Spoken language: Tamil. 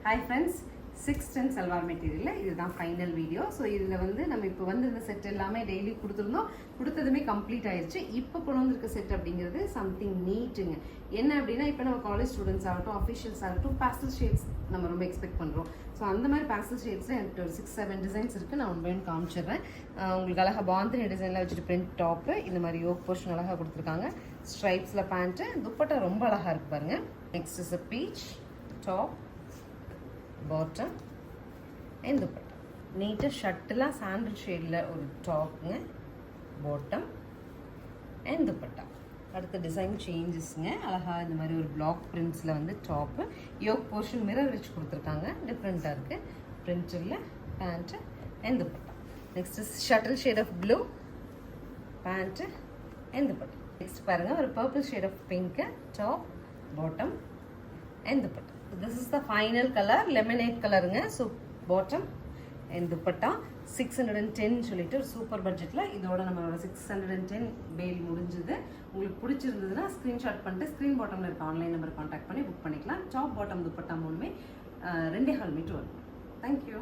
Hi friends, 610 சல்வார் மெட்டீரியல் இதுதான் ஃபைனல் வீடியோ. ஸோ இதில் வந்து நம்ம இப்போ வந்து இந்த செட் எல்லாமே டெய்லி கொடுத்துருந்தோம். கொடுத்ததுமே கம்ப்ளீட் ஆயிடுச்சு. இப்போ கொண்டு வந்திருக்க செட் அப்படிங்கிறது சம்திங் நீட்டுங்க. என்ன அப்படின்னா இப்போ நம்ம காலேஜ் ஸ்டூடெண்ட்ஸ் ஆகட்டும், அஃபிஷியல்ஸ் ஆகட்டும், பேஸ்டல் ஷேட்ஸ் நம்ம ரொம்ப எக்ஸ்பெக்ட் பண்ணுறோம். ஸோ அந்த மாதிரி பேஸ்டல் ஷேட்ஸில் எனக்கு ஒரு 6-7 டிசைன்ஸ் இருக்குது. நான் ஒன் பை ஒன் காமிச்சிடுறேன். உங்களுக்கு அழகாக பாந்தினி டிசைனில் வச்சுட்டு பிரிண்ட் டாப்பு, இந்த மாதிரி யோக் போர்ஷன் அழகாக கொடுத்துருக்காங்க. ஸ்ட்ரைப்ஸில் பேண்ட்டு, துப்பட்டா ரொம்ப அழகாக இருக்கு பாருங்க. Next is a beach top, bottom and dupatta. நீட்டாக ஷர்ட்லாம் சாண்டில் ஷேடில் ஒரு டாப்புங்க, பாட்டம் அண்ட் துப்பட்டா. அடுத்த டிசைன் சேஞ்சஸ்ங்க. அழகாக இந்த மாதிரி ஒரு பிளாக் பிரிண்ட்ஸில் வந்து டாப்பு, யோக் போர்ஷன் மிரர் வச்சு கொடுத்துருக்காங்க. டிஃப்ரெண்ட்டாக இருக்குது. பிரிண்டில் pant and dupatta. Next shuttle shade of blue, pant and dupatta. Next பாருங்கள், ஒரு purple shade of pink, top, bottom and dupatta. So this is the final color, lemonade colorங்க. So bottom and dupatta 610 சொல்லிட்டு ஒரு சூப்பர் பட்ஜெட்ல இதோட நம்மளோட 610 பேல் முடிஞ்சது. உங்களுக்கு பிடிச்சிருந்ததுன்னா ஸ்கிரீன்ஷாட் பண்ணிட்டு ஸ்க்ரீன் பாட்டம்ல இருக்க ஆன்லைன் நம்பர் கான்டாக்ட் பண்ணி புக் பண்ணிக்கலாம். டாப் பாட்டம் துப்பட்டா மூணுமே 2.5 மீட்டர் வரும். தேங்க்யூ.